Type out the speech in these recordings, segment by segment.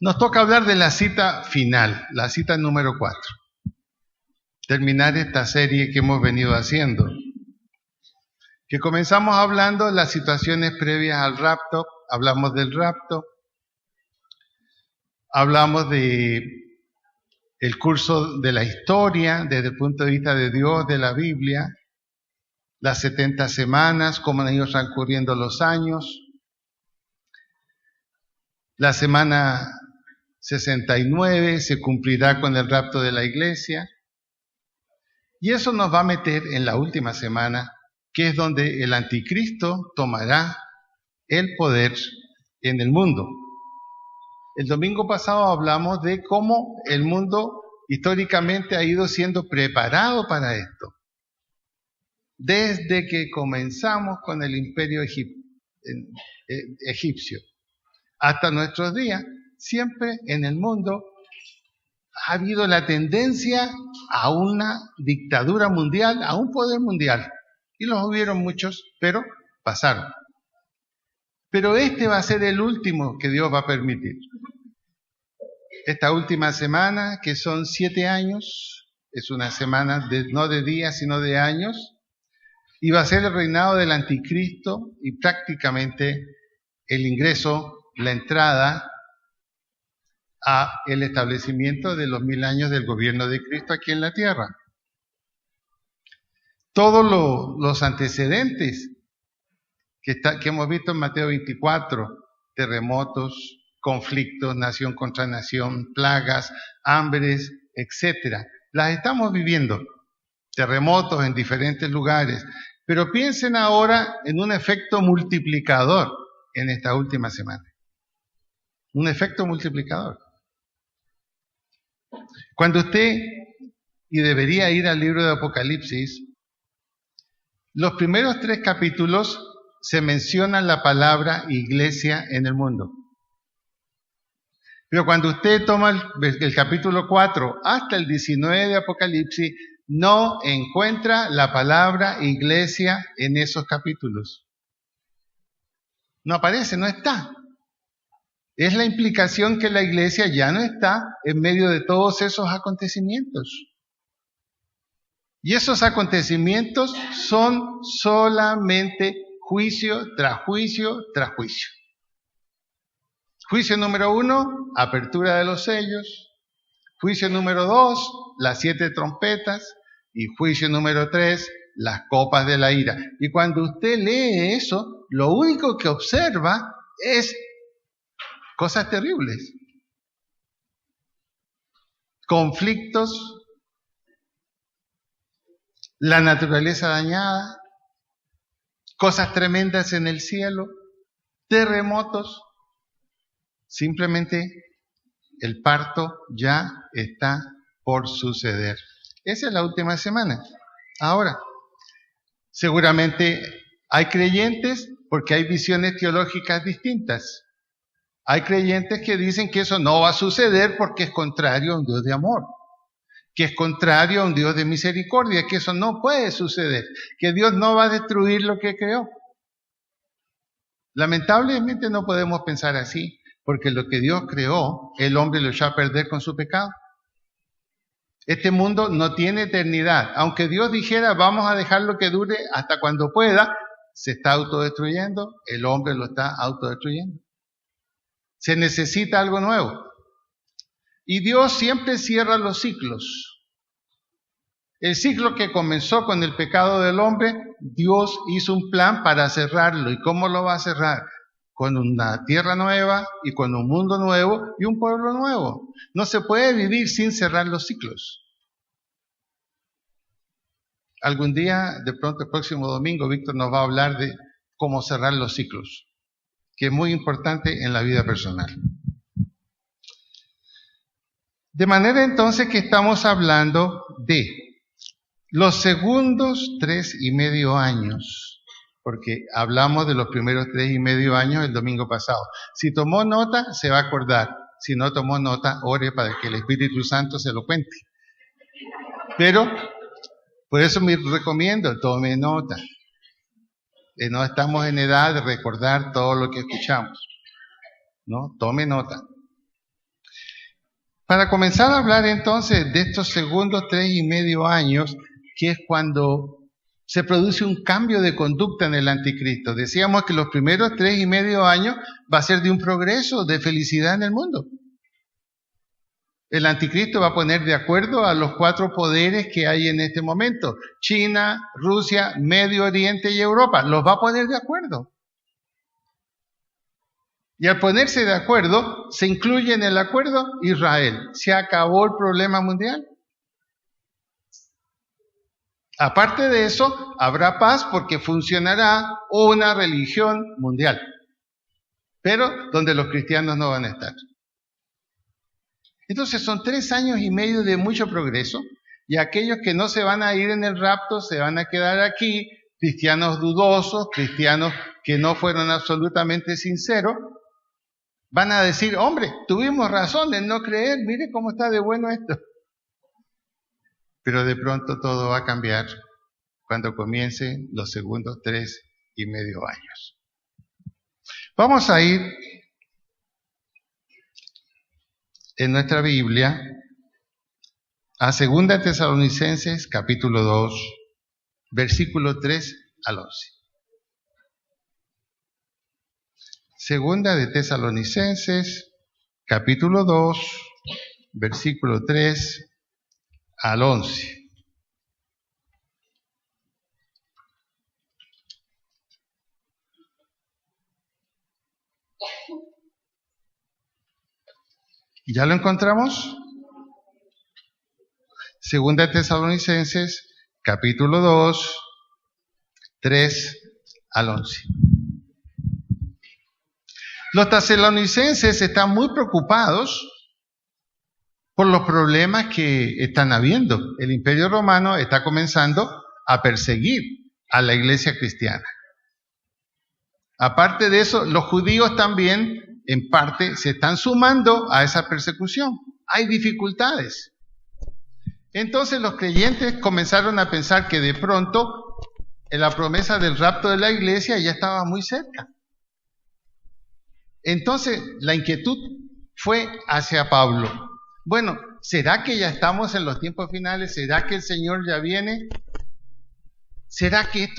Nos toca hablar de la cita final, la cita número 4. Terminar esta serie que hemos venido haciendo. Que comenzamos hablando de las situaciones previas al rapto, hablamos del rapto, hablamos de el curso de la historia desde el punto de vista de Dios, de la Biblia, las 70 semanas, cómo han ido transcurriendo los años, la semana 69 se cumplirá con el rapto de la iglesia, y eso nos va a meter en la última semana, que es donde el anticristo tomará el poder en el mundo. El domingo pasado hablamos de cómo el mundo históricamente ha ido siendo preparado para esto. Desde que comenzamos con el imperio egipcio hasta nuestros días, siempre en el mundo ha habido la tendencia a una dictadura mundial, a un poder mundial. Y los hubieron muchos, pero pasaron. Pero este va a ser el último que Dios va a permitir. Esta última semana, que son 7 años, es una semana no de días, sino de años, y va a ser el reinado del anticristo y prácticamente el ingreso, la entrada a el establecimiento de los 1000 años del gobierno de Cristo aquí en la tierra. Todos los antecedentes que hemos visto en Mateo 24, terremotos, conflictos, nación contra nación, plagas, hambres, etcétera, las estamos viviendo, terremotos en diferentes lugares, pero piensen ahora en un efecto multiplicador en esta última semana. Un efecto multiplicador. Cuando usted, y debería ir al libro de Apocalipsis, los primeros 3 capítulos se menciona la palabra iglesia en el mundo. Pero cuando usted toma el capítulo 4 hasta el 19 de Apocalipsis, no encuentra la palabra iglesia en esos capítulos. No aparece, no está. Es la implicación que la iglesia ya no está en medio de todos esos acontecimientos. Y esos acontecimientos son solamente juicio tras juicio tras juicio. Juicio número 1, apertura de los sellos. Juicio número 2, las 7 trompetas. Y juicio número 3, las copas de la ira. Y cuando usted lee eso, lo único que observa es cosas terribles. Conflictos, la naturaleza dañada, cosas tremendas en el cielo, terremotos. Simplemente el parto ya está por suceder. Esa es la última semana. Ahora, seguramente hay creyentes porque hay visiones teológicas distintas. Hay creyentes que dicen que eso no va a suceder porque es contrario a un Dios de amor, que es contrario a un Dios de misericordia, que eso no puede suceder, que Dios no va a destruir lo que creó. Lamentablemente no podemos pensar así, porque lo que Dios creó, el hombre lo echó a perder con su pecado. Este mundo no tiene eternidad. Aunque Dios dijera, vamos a dejarlo que dure hasta cuando pueda, se está autodestruyendo, el hombre lo está autodestruyendo. Se necesita algo nuevo. Y Dios siempre cierra los ciclos. El ciclo que comenzó con el pecado del hombre, Dios hizo un plan para cerrarlo. ¿Y cómo lo va a cerrar? Con una tierra nueva y con un mundo nuevo y un pueblo nuevo. No se puede vivir sin cerrar los ciclos. Algún día, de pronto el próximo domingo, Víctor nos va a hablar de cómo cerrar los ciclos, que es muy importante en la vida personal. De manera entonces que estamos hablando de los segundos 3,5 años. Porque hablamos de los primeros 3,5 años el domingo pasado. Si tomó nota, se va a acordar. Si no tomó nota, ore para que el Espíritu Santo se lo cuente. Pero, por eso me recomiendo, tome nota. No estamos en edad de recordar todo lo que escuchamos. ¿No? Tome nota. Para comenzar a hablar entonces de estos segundos 3,5 años, que es cuando se produce un cambio de conducta en el anticristo. Decíamos que los primeros 3,5 años va a ser de un progreso, de felicidad en el mundo. El anticristo va a poner de acuerdo a los 4 poderes que hay en este momento: China, Rusia, Medio Oriente y Europa. Los va a poner de acuerdo. Y al ponerse de acuerdo, se incluye en el acuerdo Israel. Se acabó el problema mundial. Aparte de eso, habrá paz porque funcionará una religión mundial, pero donde los cristianos no van a estar. Entonces son 3,5 años de mucho progreso, y aquellos que no se van a ir en el rapto se van a quedar aquí, cristianos dudosos, cristianos que no fueron absolutamente sinceros, van a decir: hombre, tuvimos razón en no creer, mire cómo está de bueno esto. Pero de pronto todo va a cambiar cuando comiencen los segundos 3,5 años. Vamos a ir en nuestra Biblia a 2 Tesalonicenses capítulo 2, versículo 3 al 11. 2 Tesalonicenses capítulo 2, versículo 3 al 11. ¿Ya lo encontramos? 2 Tesalonicenses capítulo 2, 3 al 11. Los tesalonicenses están muy preocupados por los problemas que están habiendo. El Imperio Romano está comenzando a perseguir a la iglesia cristiana. Aparte de eso, los judíos también, en parte, se están sumando a esa persecución. Hay dificultades. Entonces los creyentes comenzaron a pensar que de pronto la promesa del rapto de la iglesia ya estaba muy cerca. Entonces la inquietud fue hacia Pablo. Bueno, ¿será que ya estamos en los tiempos finales? ¿Será que el Señor ya viene? ¿Será que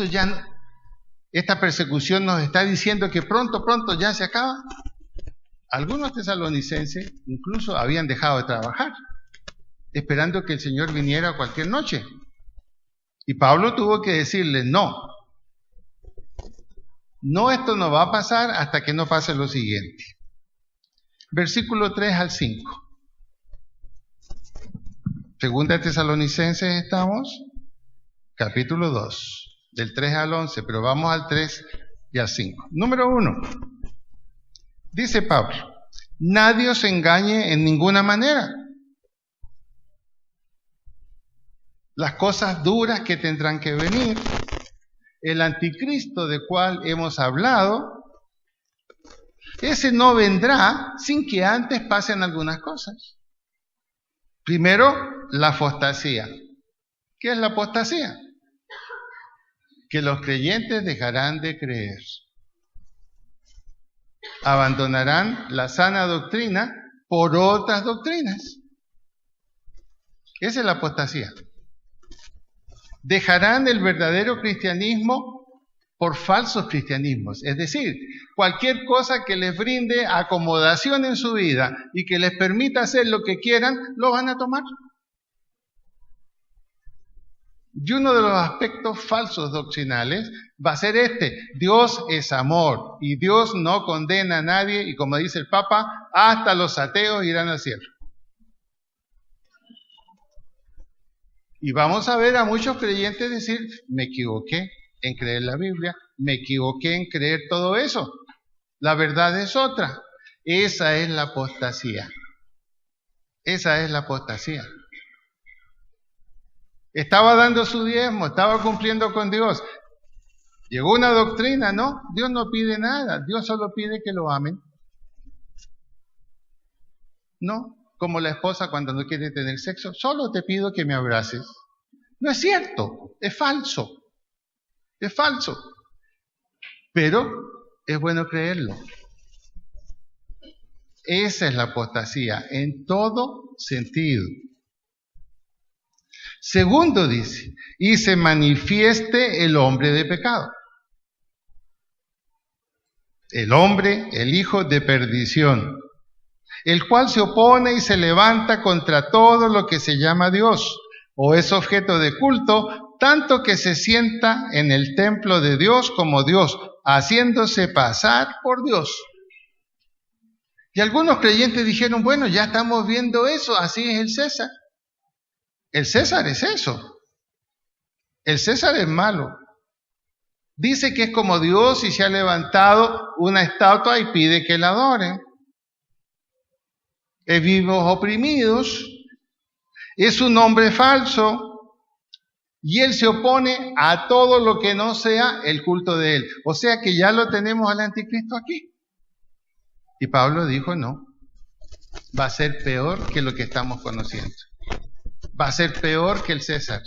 esta persecución nos está diciendo que pronto ya se acaba? Algunos tesalonicenses incluso habían dejado de trabajar, esperando que el Señor viniera cualquier noche. Y Pablo tuvo que decirles: no, esto no va a pasar hasta que no pase lo siguiente. Versículo 3 al 5. 2 Tesalonicenses estamos, capítulo 2, del 3 al 11, pero vamos al 3 y al 5. Número 1. Dice Pablo: nadie os engañe en ninguna manera. Las cosas duras que tendrán que venir, el anticristo del cual hemos hablado, ese no vendrá sin que antes pasen algunas cosas. Primero, la apostasía. ¿Qué es la apostasía? Que los creyentes dejarán de creer. Abandonarán la sana doctrina por otras doctrinas. Esa es la apostasía. Dejarán el verdadero cristianismo por falsos cristianismos. Es decir, cualquier cosa que les brinde acomodación en su vida y que les permita hacer lo que quieran, lo van a tomar. Y uno de los aspectos falsos doctrinales va a ser Dios es amor y Dios no condena a nadie, y como dice el Papa, hasta los ateos irán al cielo. Y vamos a ver a muchos creyentes decir: me equivoqué en creer la Biblia, me equivoqué en creer todo eso. La verdad es otra. Esa es la apostasía. Esa es la apostasía. Estaba dando su diezmo, estaba cumpliendo con Dios. Llegó una doctrina, ¿no? Dios no pide nada, Dios solo pide que lo amen. No, como la esposa cuando no quiere tener sexo: solo te pido que me abraces. No es cierto, es falso. Es falso. Pero es bueno creerlo. Esa es la apostasía. En todo sentido. Segundo dice, y se manifieste el hombre de pecado. El hombre, el hijo de perdición, el cual se opone y se levanta contra todo lo que se llama Dios, o es objeto de culto, tanto que se sienta en el templo de Dios como Dios, haciéndose pasar por Dios. Y algunos creyentes dijeron, bueno, ya estamos viendo eso, así es el César. El César es eso. El César es malo. Dice que es como Dios y se ha levantado una estatua y pide que la adoren. Vivimos oprimidos, es un hombre falso y él se opone a todo lo que no sea el culto de él. O sea que ya lo tenemos al anticristo aquí. Y Pablo dijo, no, va a ser peor que lo que estamos conociendo. Va a ser peor que el César.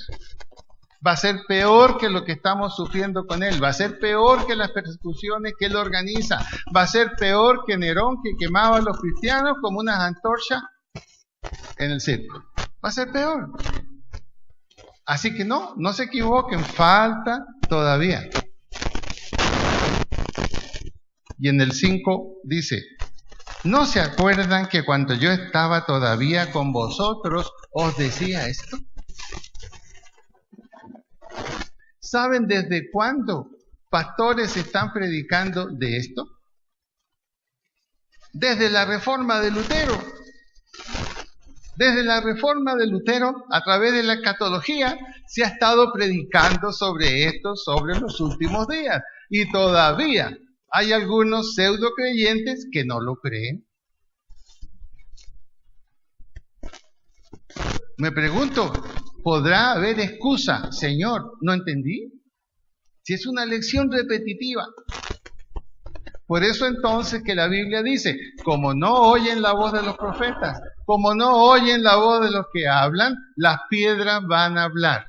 Va a ser peor que lo que estamos sufriendo con él. Va a ser peor que las persecuciones que él organiza. Va a ser peor que Nerón, que quemaba a los cristianos como unas antorchas en el circo. Va a ser peor. Así que no se equivoquen, falta todavía. Y en el 5 dice, ¿no se acuerdan que cuando yo estaba todavía con vosotros os decía esto? ¿Saben desde cuándo pastores están predicando de esto? Desde la reforma de Lutero. Desde la reforma de Lutero, a través de la escatología, se ha estado predicando sobre esto, sobre los últimos días. Y todavía hay algunos pseudo creyentes que no lo creen. Me pregunto, ¿podrá haber excusa? Señor, no entendí. Si es una lección repetitiva. Por eso entonces que la Biblia dice, como no oyen la voz de los profetas, como no oyen la voz de los que hablan, las piedras van a hablar.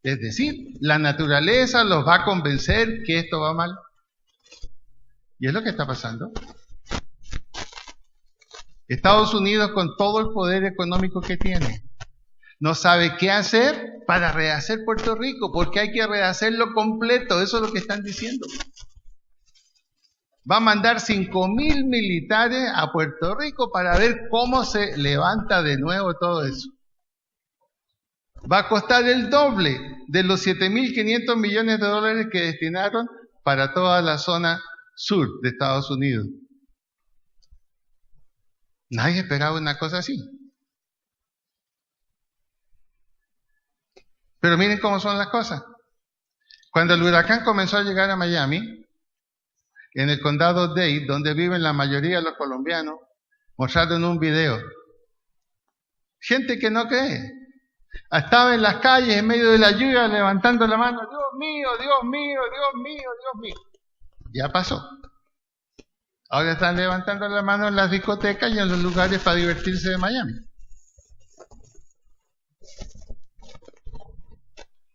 Es decir, la naturaleza los va a convencer que esto va mal. Y es lo que está pasando. Estados Unidos, con todo el poder económico que tiene, no sabe qué hacer para rehacer Puerto Rico, porque hay que rehacerlo completo. Eso es lo que están diciendo. Va a mandar 5,000 militares a Puerto Rico para ver cómo se levanta de nuevo todo eso. Va a costar el doble de los 7.500 millones de dólares que destinaron para toda la zona sur de Estados Unidos. Nadie esperaba una cosa así. Pero miren cómo son las cosas. Cuando el huracán comenzó a llegar a Miami, en el condado Dade, donde viven la mayoría de los colombianos, mostraron un video. Gente que no cree. Estaba en las calles en medio de la lluvia levantando la mano. Dios mío, Dios mío, Dios mío, Dios mío. Ya pasó. Ahora están levantando la mano en las discotecas y en los lugares para divertirse de Miami.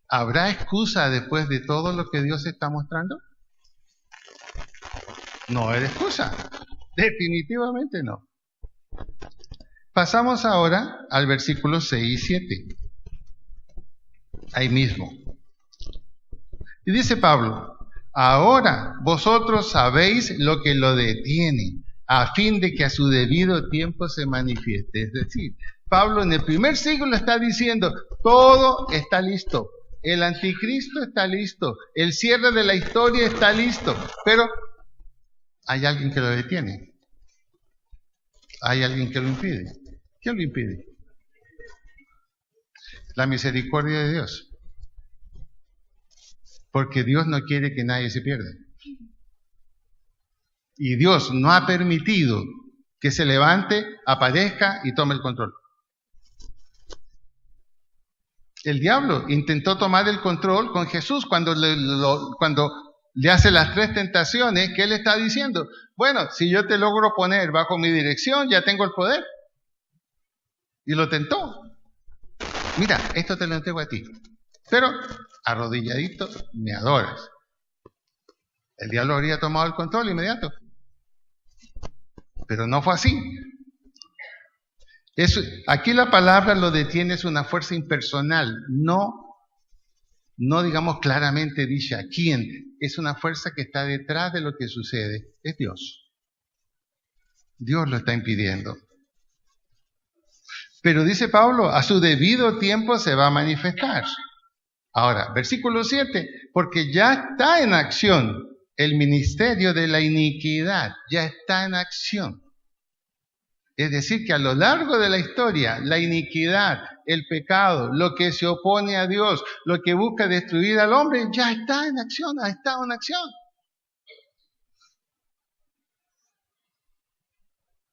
¿Habrá excusa después de todo lo que Dios está mostrando? No hay excusa. Definitivamente no. Pasamos ahora al versículo 6 y 7. Ahí mismo. Y dice Pablo, ahora vosotros sabéis lo que lo detiene, a fin de que a su debido tiempo se manifieste. Es decir, Pablo en el primer siglo está diciendo, todo está listo. El anticristo está listo. El cierre de la historia está listo. Pero hay alguien que lo detiene. Hay alguien que lo impide. ¿Quién lo impide? La misericordia de Dios. Porque Dios no quiere que nadie se pierda. Y Dios no ha permitido que se levante, aparezca y tome el control. El diablo intentó tomar el control con Jesús cuando le hace las 3 tentaciones, que él está diciendo, bueno, si yo te logro poner bajo mi dirección, ya tengo el poder. Y lo tentó. Mira, esto te lo entrego a ti. Pero, arrodilladito, me adoras. El diablo habría tomado el control inmediato. Pero no fue así. Aquí la palabra lo detiene, es una fuerza impersonal, no digamos claramente dice a quién, es una fuerza que está detrás de lo que sucede, es Dios. Dios lo está impidiendo. Pero dice Pablo, a su debido tiempo se va a manifestar. Ahora, versículo 7, porque ya está en acción el ministerio de la iniquidad, ya está en acción. Es decir, que a lo largo de la historia, la iniquidad, el pecado, lo que se opone a Dios, lo que busca destruir al hombre, ya está en acción, ha estado en acción.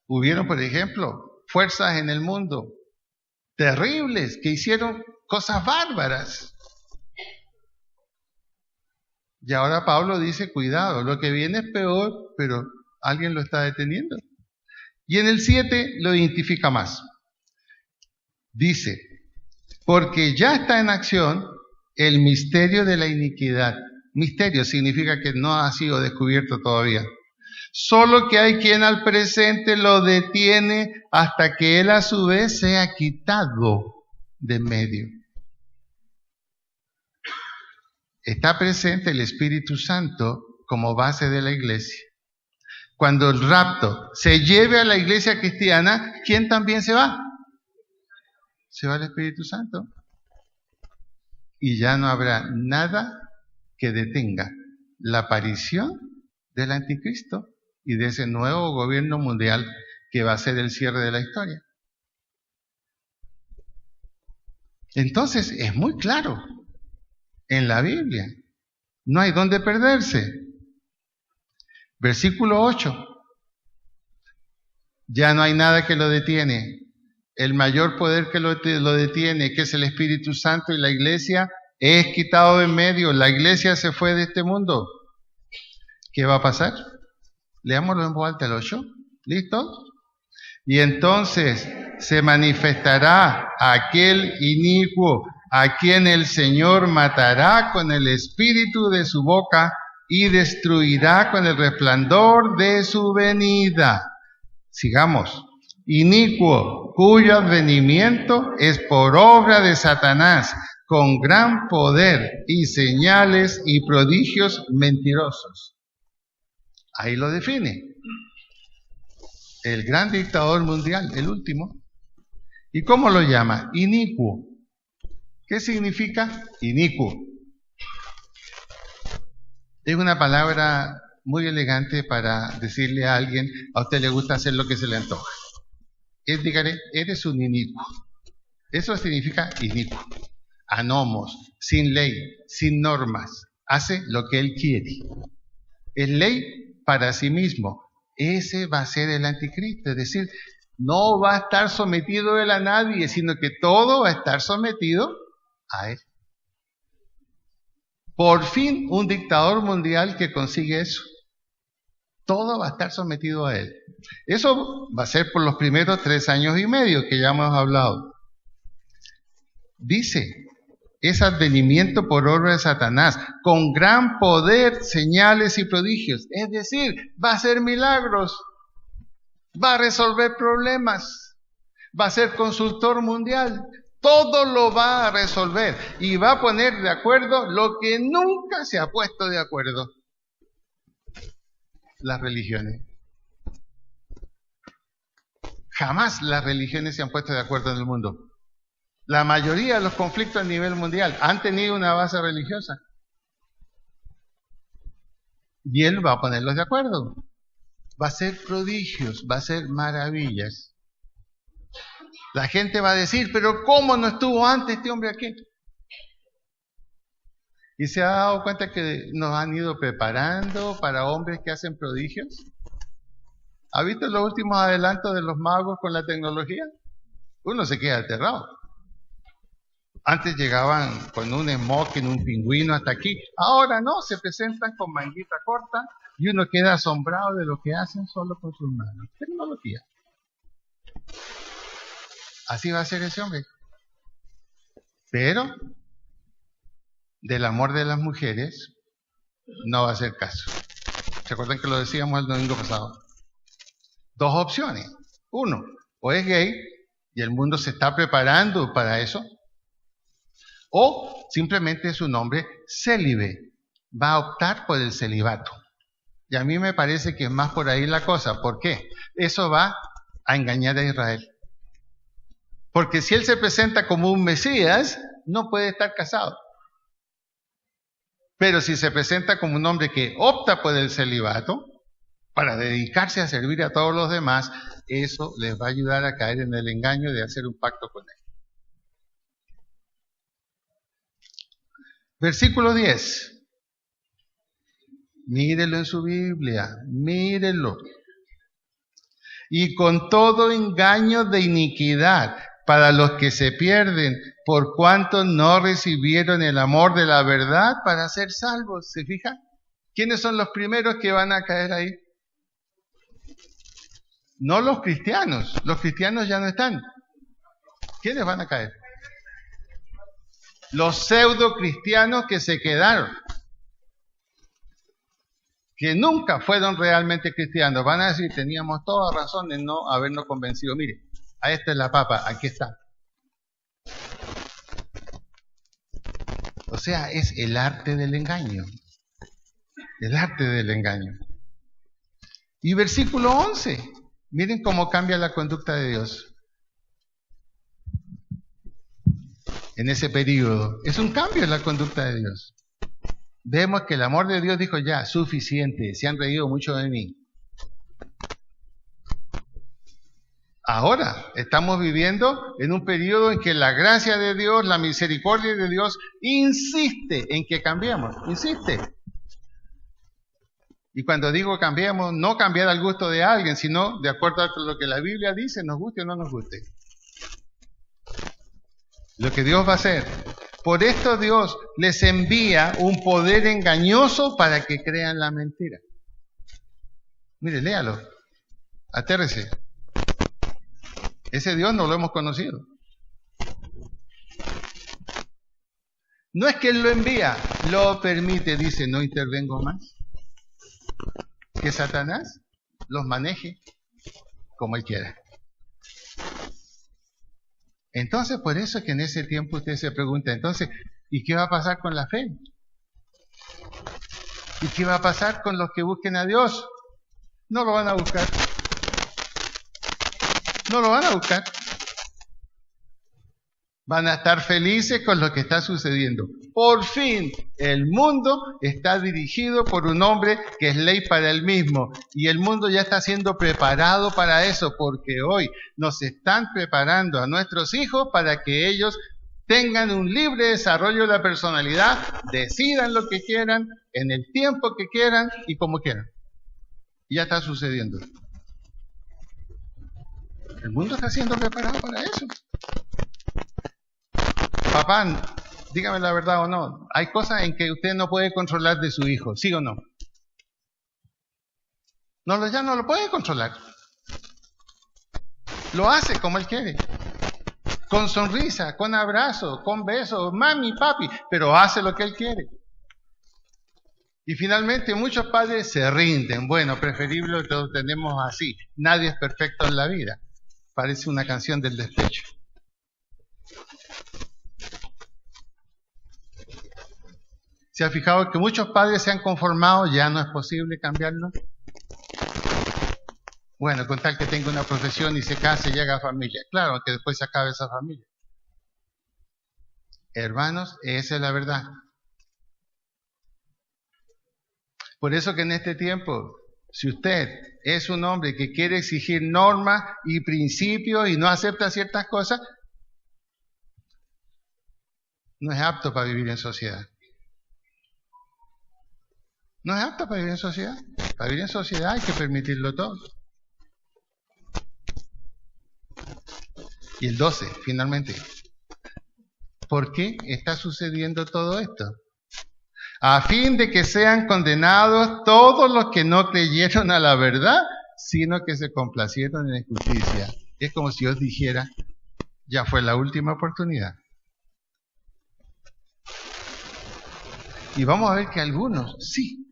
Hubieron, por ejemplo, fuerzas en el mundo terribles que hicieron cosas bárbaras. Y ahora Pablo dice, cuidado, lo que viene es peor, pero alguien lo está deteniendo. Y en el 7 lo identifica más. Dice, porque ya está en acción el misterio de la iniquidad. Misterio significa que no ha sido descubierto todavía. Solo que hay quien al presente lo detiene hasta que él a su vez sea quitado de en medio. Está presente el Espíritu Santo como base de la iglesia. Cuando el rapto se lleve a la iglesia cristiana, ¿quién también se va? Se va el Espíritu Santo. Y ya no habrá nada que detenga la aparición del anticristo y de ese nuevo gobierno mundial que va a ser el cierre de la historia. Entonces, es muy claro en la Biblia. No hay dónde perderse. Versículo 8. Ya no hay nada que lo detiene. El mayor poder que lo detiene, que es el Espíritu Santo y la iglesia, es quitado de en medio. La iglesia se fue de este mundo. ¿Qué va a pasar? Leámoslo en voz alta el 8. ¿Listo? Y entonces se manifestará aquel inicuo a quien el Señor matará con el espíritu de su boca y destruirá con el resplandor de su venida. Sigamos. Inicuo, cuyo advenimiento es por obra de Satanás, con gran poder y señales y prodigios mentirosos. Ahí lo define. El gran dictador mundial, el último. ¿Y cómo lo llama? Inicuo. ¿Qué significa inicuo? Es una palabra muy elegante para decirle a alguien, a usted le gusta hacer lo que se le antoja. Dígale, eres un inicuo. Eso significa inicuo. Anomos, sin ley, sin normas. Hace lo que él quiere. Es ley para sí mismo. Ese va a ser el anticristo. Es decir, no va a estar sometido él a nadie, sino que todo va a estar sometido a él. Por fin, un dictador mundial que consigue eso. Todo va a estar sometido a él. Eso va a ser por los primeros 3 años y medio que ya hemos hablado. Dice, es advenimiento por obra de Satanás, con gran poder, señales y prodigios. Es decir, va a hacer milagros, va a resolver problemas, va a ser consultor mundial. Todo lo va a resolver y va a poner de acuerdo lo que nunca se ha puesto de acuerdo. Las religiones. Jamás las religiones se han puesto de acuerdo en el mundo. La mayoría de los conflictos a nivel mundial han tenido una base religiosa. Y él va a ponerlos de acuerdo. Va a ser prodigios, va a ser maravillas. La gente va a decir, pero ¿cómo no estuvo antes este hombre aquí? Y se ha dado cuenta que nos han ido preparando para hombres que hacen prodigios. ¿Ha visto los últimos adelantos de los magos con la tecnología? Uno se queda aterrado. Antes llegaban con un smoking, un pingüino hasta aquí. Ahora no, se presentan con manguita corta y uno queda asombrado de lo que hacen solo con sus manos. Tecnología. Así va a ser ese hombre. Pero del amor de las mujeres no va a hacer caso. ¿Se acuerdan que lo decíamos el domingo pasado? 2 opciones. 1, o es gay y el mundo se está preparando para eso. O simplemente es un hombre célibe, va a optar por el celibato. Y a mí me parece que es más por ahí la cosa. ¿Por qué? Eso va a engañar a Israel. Porque si él se presenta como un Mesías, no puede estar casado. Pero si se presenta como un hombre que opta por el celibato, para dedicarse a servir a todos los demás, eso les va a ayudar a caer en el engaño de hacer un pacto con él. Versículo 10. Mírelo en su Biblia, mírelo. Y con todo engaño de iniquidad para los que se pierden, por cuanto no recibieron el amor de la verdad para ser salvos. ¿Se fijan? ¿Quiénes son los primeros que van a caer ahí? No los cristianos ya no están. ¿Quiénes van a caer? Los pseudo cristianos que se quedaron, que nunca fueron realmente cristianos. Van a decir, teníamos toda razón en no habernos convencido. Mire, a esta es la papa, aquí está. O sea, es el arte del engaño. El arte del engaño. Y versículo 11. Miren cómo cambia la conducta de Dios en ese periodo. Es un cambio en la conducta de Dios. Vemos que el amor de Dios dijo ya, suficiente, se han reído mucho de mí. Ahora estamos viviendo en un periodo en que la gracia de Dios, la misericordia de Dios insiste en que cambiemos, insiste. Y cuando digo cambiemos, no cambiar al gusto de alguien, sino de acuerdo a lo que la Biblia dice, nos guste o no nos guste. Lo que Dios va a hacer. Por esto Dios les envía un poder engañoso para que crean la mentira. Mire, léalo. Atérrese. Ese Dios no lo hemos conocido. No es que Él lo envía, lo permite, dice, no intervengo más. Que Satanás los maneje como Él quiera. Entonces, por eso es que en ese tiempo usted se pregunta, entonces, ¿y qué va a pasar con la fe? ¿Y qué va a pasar con los que busquen a Dios? No lo van a buscar. No lo van a buscar. Van a estar felices con lo que está sucediendo. Por fin, el mundo está dirigido por un hombre que es ley para él mismo. Y el mundo ya está siendo preparado para eso, porque hoy nos están preparando a nuestros hijos para que ellos tengan un libre desarrollo de la personalidad, decidan lo que quieran, en el tiempo que quieran y como quieran. Y ya está sucediendo. El mundo está siendo preparado para eso. Papá, dígame la verdad o no, hay cosas en que usted no puede controlar de su hijo, ¿sí o no? Ya no lo puede controlar. Lo hace como él quiere. Con sonrisa, con abrazo, con besos, mami, papi, pero hace lo que él quiere. Y finalmente muchos padres se rinden. Bueno, preferible que lo tenemos así. Nadie es perfecto en la vida. Parece una canción del despecho. ¿Se ha fijado que muchos padres se han conformado? Ya no es posible cambiarlo. Bueno, con tal que tenga una profesión y se case y haga familia. Claro, que después se acabe esa familia. Hermanos, esa es la verdad. Por eso que en este tiempo, si usted es un hombre que quiere exigir normas y principios y no acepta ciertas cosas, no es apto para vivir en sociedad. No es apto para vivir en sociedad. Para vivir en sociedad hay que permitirlo todo. Y el 12, finalmente. ¿Por qué está sucediendo todo esto? A fin de que sean condenados todos los que no creyeron a la verdad, sino que se complacieron en la injusticia. Es como si Dios dijera, ya fue la última oportunidad. Y vamos a ver que algunos, sí,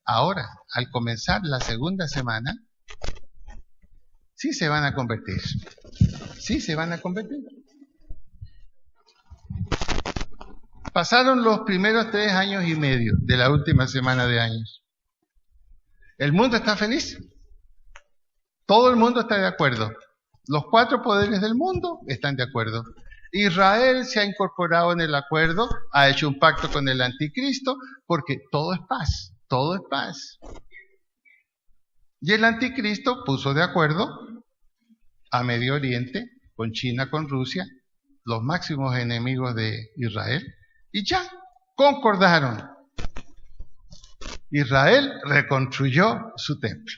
ahora, al comenzar la segunda semana, sí se van a convertir. Sí, se van a convertir. Pasaron los primeros 3 años y medio de la última semana de años. El mundo está feliz. Todo el mundo está de acuerdo. Los 4 poderes del mundo están de acuerdo. Israel se ha incorporado en el acuerdo, ha hecho un pacto con el anticristo, porque todo es paz, todo es paz. Y el anticristo puso de acuerdo a Medio Oriente, con China, con Rusia, los máximos enemigos de Israel, y ya, concordaron. Israel reconstruyó su templo.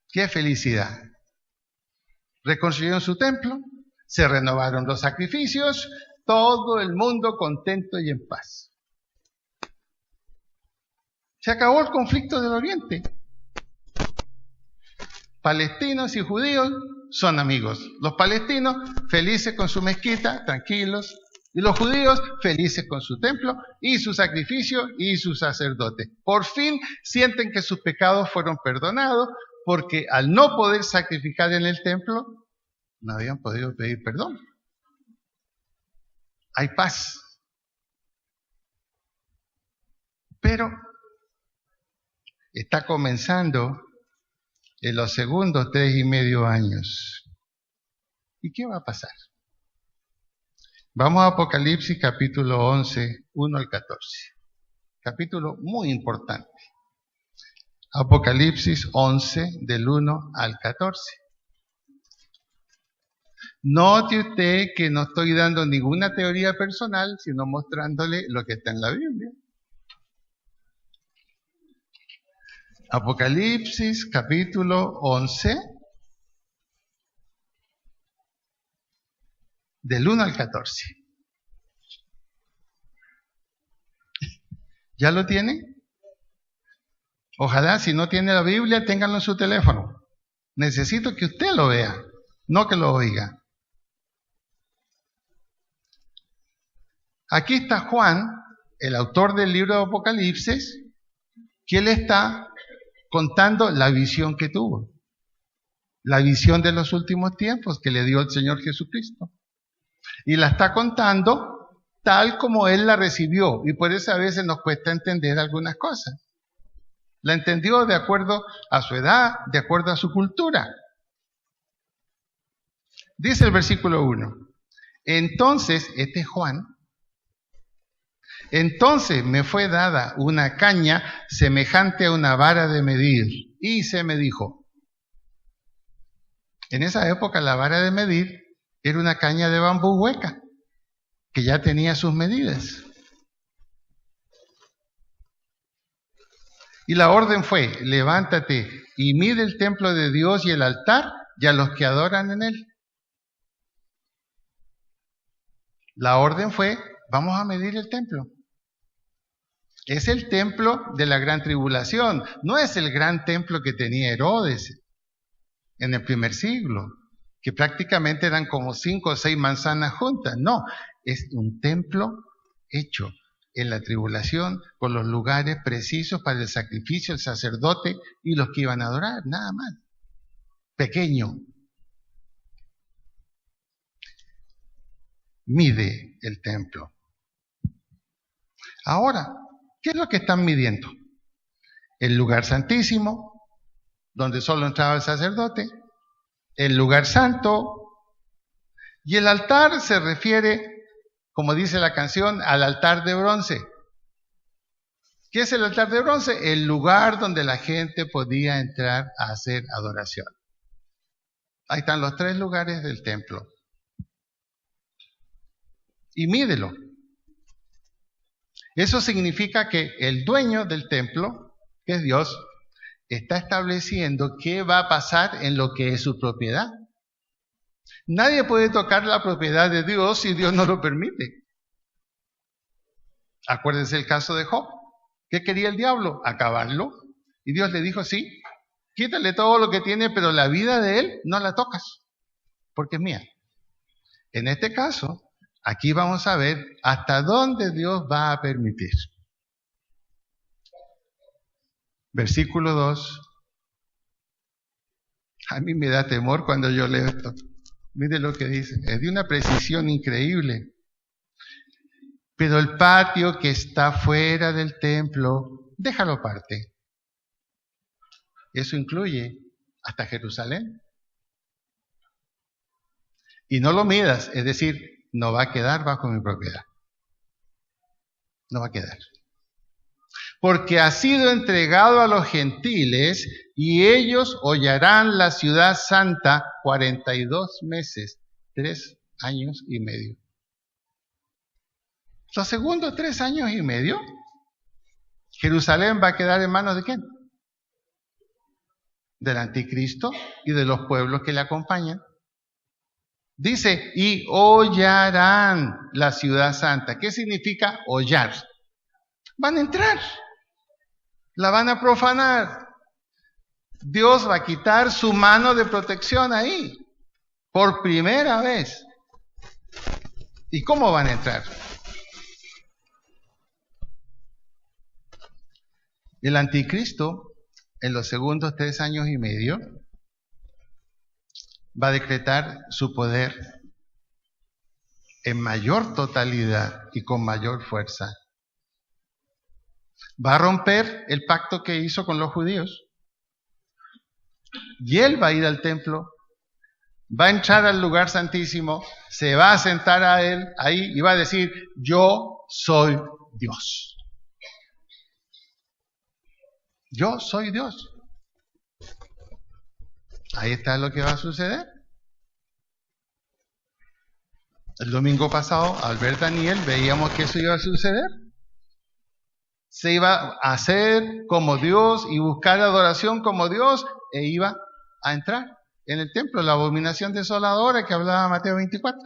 ¡Qué felicidad! Reconstruyeron su templo, se renovaron los sacrificios, todo el mundo contento y en paz. Se acabó el conflicto del Oriente. Palestinos y judíos son amigos. Los palestinos felices con su mezquita, tranquilos, y los judíos felices con su templo y su sacrificio y su sacerdote. Por fin sienten que sus pecados fueron perdonados, porque al no poder sacrificar en el templo, no habían podido pedir perdón. Hay paz. Pero está comenzando en los segundos 3,5 años. ¿Y qué va a pasar? Vamos a Apocalipsis capítulo 11, 1 al 14. Capítulo muy importante. Apocalipsis 11, del 1 al 14. Note usted que no estoy dando ninguna teoría personal, sino mostrándole lo que está en la Biblia. Apocalipsis capítulo 11, del 1 al 14. ¿Ya lo tiene? Ojalá, si no tiene la Biblia, ténganlo en su teléfono. Necesito que usted lo vea, no que lo oiga. Aquí está Juan, el autor del libro de Apocalipsis, que él está contando la visión que tuvo. La visión de los últimos tiempos que le dio el Señor Jesucristo. Y la está contando tal como él la recibió. Y por eso a veces nos cuesta entender algunas cosas. La entendió de acuerdo a su edad, de acuerdo a su cultura. Dice el versículo 1. Entonces, este es Juan. Entonces me fue dada una caña semejante a una vara de medir. Y se me dijo. En esa época la vara de medir era una caña de bambú hueca, que ya tenía sus medidas. Y la orden fue, levántate y mide el templo de Dios y el altar y a los que adoran en él. La orden fue, vamos a medir el templo. Es el templo de la gran tribulación, no es el gran templo que tenía Herodes en el primer siglo, que prácticamente eran como 5 o 6 manzanas juntas. No, es un templo hecho en la tribulación con los lugares precisos para el sacrificio, el sacerdote y los que iban a adorar, nada más. Pequeño. Mide el templo. Ahora, ¿qué es lo que están midiendo? El lugar santísimo, donde solo entraba el sacerdote, el lugar santo, y el altar se refiere, como dice la canción, al altar de bronce. ¿Qué es el altar de bronce? El lugar donde la gente podía entrar a hacer adoración. Ahí están los 3 lugares del templo. Y mídelo. Eso significa que el dueño del templo, que es Dios, está estableciendo qué va a pasar en lo que es su propiedad. Nadie puede tocar la propiedad de Dios si Dios no lo permite. Acuérdense el caso de Job. ¿Qué quería el diablo? Acabarlo. Y Dios le dijo, sí, quítale todo lo que tiene, pero la vida de él no la tocas, porque es mía. En este caso, aquí vamos a ver hasta dónde Dios va a permitir. Versículo 2. A mí me da temor cuando yo leo esto. Mire lo que dice, es de una precisión increíble. Pero el patio que está fuera del templo, déjalo aparte. Eso incluye hasta Jerusalén. Y no lo midas, es decir, no va a quedar bajo mi propiedad. No va a quedar. Porque ha sido entregado a los gentiles y ellos hollarán la ciudad santa 42 meses, 3 años y medio. Los segundos 3 años y medio, Jerusalén va a quedar en manos ¿de quién? Del anticristo y de los pueblos que le acompañan. Dice, y hollarán la ciudad santa. ¿Qué significa hollar? Van a entrar, la van a profanar. Dios va a quitar su mano de protección ahí, por primera vez. ¿Y cómo van a entrar? El anticristo, en los segundos 3 años y medio, va a decretar su poder en mayor totalidad y con mayor fuerza. Va a romper el pacto que hizo con los judíos. Y él va a ir al templo, va a entrar al lugar santísimo, se va a sentar a él ahí y va a decir, yo soy Dios. Yo soy Dios. Ahí está lo que va a suceder. El domingo pasado, al ver Daniel, veíamos que eso iba a suceder. Se iba a hacer como Dios y buscar adoración como Dios e iba a entrar en el templo, la abominación desoladora que hablaba Mateo 24.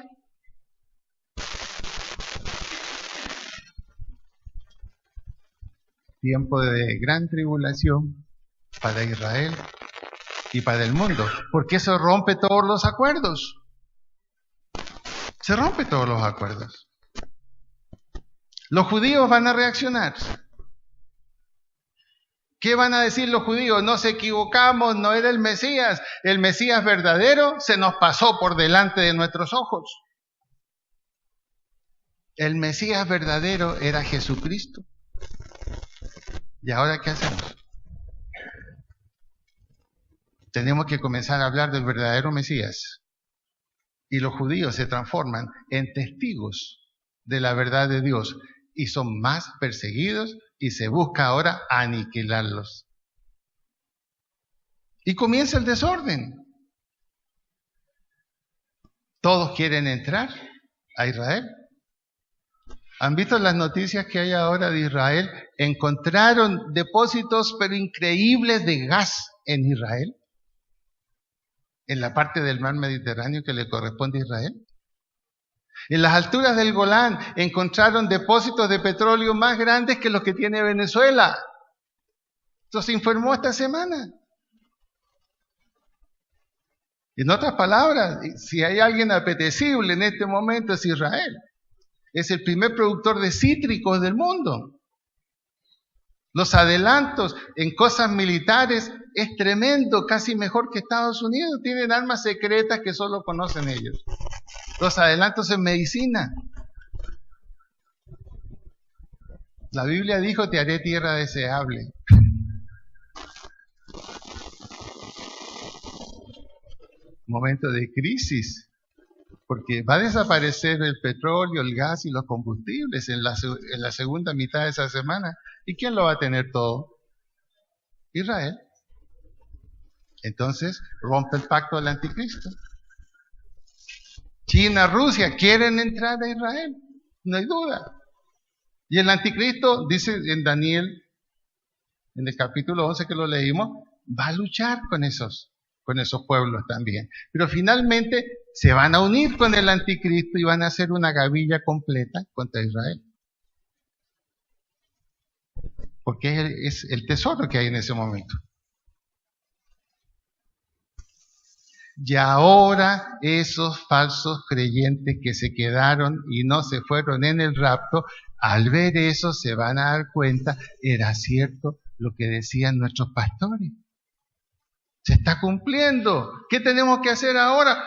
Tiempo de gran tribulación para Israel y para el mundo, porque se rompe todos los acuerdos. Se rompe todos los acuerdos. Los judíos van a reaccionar. ¿Qué van a decir los judíos? Nos equivocamos, no era el Mesías verdadero se nos pasó por delante de nuestros ojos. El Mesías verdadero era Jesucristo. ¿Y ahora qué hacemos? Tenemos que comenzar a hablar del verdadero Mesías. Y los judíos se transforman en testigos de la verdad de Dios y son más perseguidos y se busca ahora aniquilarlos. Y comienza el desorden. Todos quieren entrar a Israel. ¿Han visto las noticias que hay ahora de Israel? Encontraron depósitos pero increíbles de gas en Israel, en la parte del mar Mediterráneo que le corresponde a Israel. En las alturas del Golán encontraron depósitos de petróleo más grandes que los que tiene Venezuela. Esto se informó esta semana. En otras palabras, si hay alguien apetecible en este momento es Israel. Es el primer productor de cítricos del mundo. Los adelantos en cosas militares es tremendo, casi mejor que Estados Unidos. Tienen armas secretas que solo conocen ellos. Los adelantos en medicina. La Biblia dijo, te haré tierra deseable. Momento de crisis. Porque va a desaparecer el petróleo, el gas y los combustibles en la segunda mitad de esa semana. ¿Y quién lo va a tener todo? Israel. Entonces rompe el pacto del anticristo. China, Rusia quieren entrar a Israel, no hay duda. Y el anticristo, dice en Daniel, en el capítulo 11 que lo leímos, va a luchar con esos pueblos también. Pero finalmente se van a unir con el anticristo y van a hacer una gavilla completa contra Israel. Porque es el tesoro que hay en ese momento. Y ahora esos falsos creyentes que se quedaron y no se fueron en el rapto, al ver eso se van a dar cuenta, era cierto lo que decían nuestros pastores. Se está cumpliendo. ¿Qué tenemos que hacer ahora?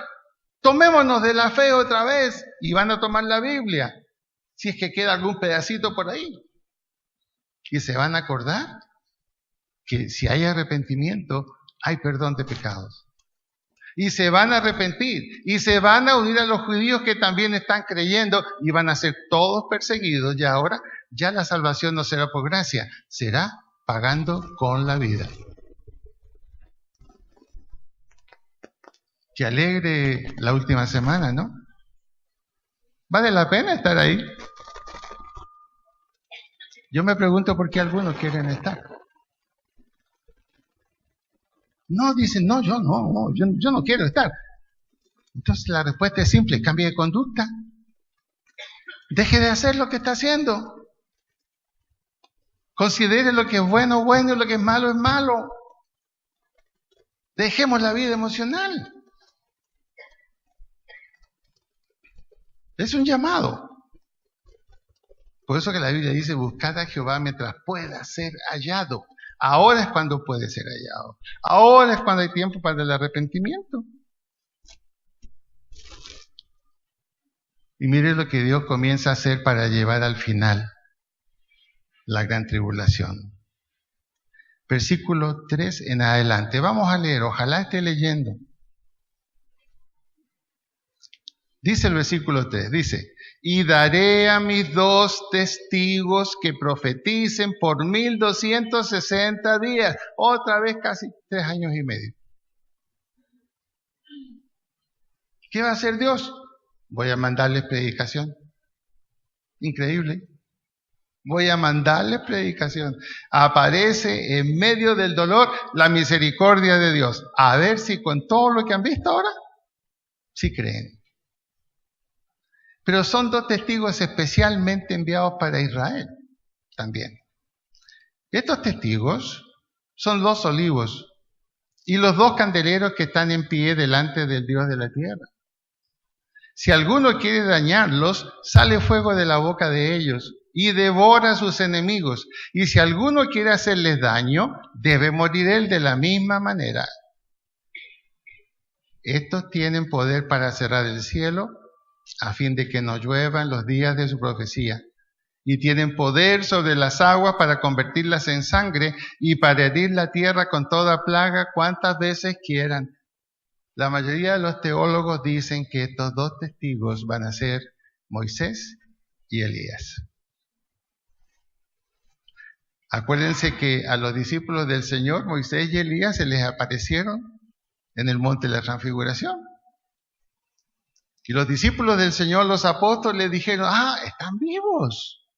Tomémonos de la fe otra vez y van a tomar la Biblia, si es que queda algún pedacito por ahí. Y se van a acordar que si hay arrepentimiento, hay perdón de pecados. Y se van a arrepentir y se van a unir a los judíos que también están creyendo y van a ser todos perseguidos. Y ahora ya la salvación no será por gracia, será pagando con la vida. Qué alegre la última semana, ¿no? Vale la pena estar ahí. Yo me pregunto por qué algunos quieren estar. No, dicen, no, yo no quiero estar. Entonces la respuesta es simple, cambie de conducta. Deje de hacer lo que está haciendo. Considere lo que es bueno, bueno, y lo que es malo, malo. Dejemos la vida emocional. Es un llamado. Por eso que la Biblia dice, buscad a Jehová mientras pueda ser hallado. Ahora es cuando puede ser hallado. Ahora es cuando hay tiempo para el arrepentimiento. Y mire lo que Dios comienza a hacer para llevar al final la gran tribulación. Versículo 3 en adelante. Vamos a leer, ojalá esté leyendo. Dice el versículo 3, dice, y daré a mis 2 testigos que profeticen por 1260 días. Otra vez casi 3 años y medio. ¿Qué va a hacer Dios? Voy a mandarles predicación. Increíble. Voy a mandarles predicación. Aparece en medio del dolor la misericordia de Dios. A ver si con todo lo que han visto ahora, sí creen. Pero son 2 testigos especialmente enviados para Israel también. Estos testigos son 2 olivos y los 2 candeleros que están en pie delante del Dios de la tierra. Si alguno quiere dañarlos, sale fuego de la boca de ellos y devora a sus enemigos. Y si alguno quiere hacerles daño, debe morir él de la misma manera. Estos tienen poder para cerrar el cielo a fin de que no llueva en los días de su profecía. Y tienen poder sobre las aguas para convertirlas en sangre y para herir la tierra con toda plaga cuantas veces quieran. La mayoría de los teólogos dicen que estos 2 testigos van a ser Moisés y Elías. Acuérdense que a los discípulos del Señor, Moisés y Elías, se les aparecieron en el monte de la transfiguración. Y los discípulos del Señor, los apóstoles, dijeron, están vivos.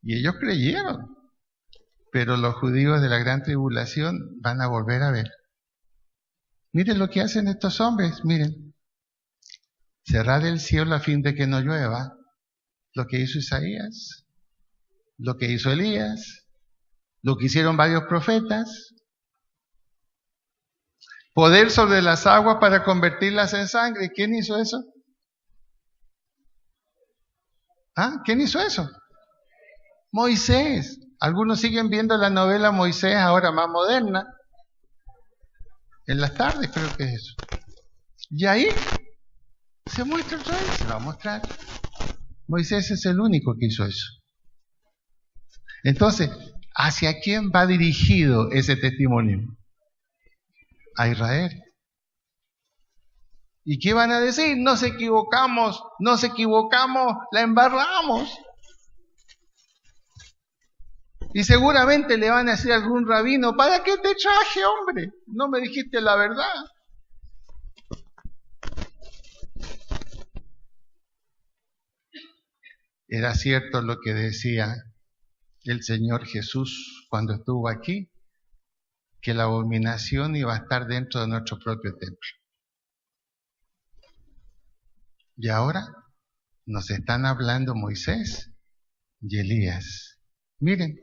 Y ellos creyeron. Pero los judíos de la gran tribulación van a volver a ver. Miren lo que hacen estos hombres, miren. Cerrar el cielo a fin de que no llueva. Lo que hizo Isaías, lo que hizo Elías, lo que hicieron varios profetas. Poder sobre las aguas para convertirlas en sangre. ¿Quién hizo eso? ¿Quién hizo eso? Moisés. Algunos siguen viendo la novela Moisés ahora más moderna. En las tardes creo que es eso. Y ahí se muestra otra vez, se va a mostrar. Moisés es el único que hizo eso. Entonces, ¿hacia quién va dirigido ese testimonio? A Israel. ¿Y qué van a decir? Nos equivocamos, la embarramos. Y seguramente le van a decir a algún rabino, ¿para qué te traje, hombre? No me dijiste la verdad. Era cierto lo que decía el Señor Jesús cuando estuvo aquí, que la abominación iba a estar dentro de nuestro propio templo. Y ahora nos están hablando Moisés y Elías. Miren,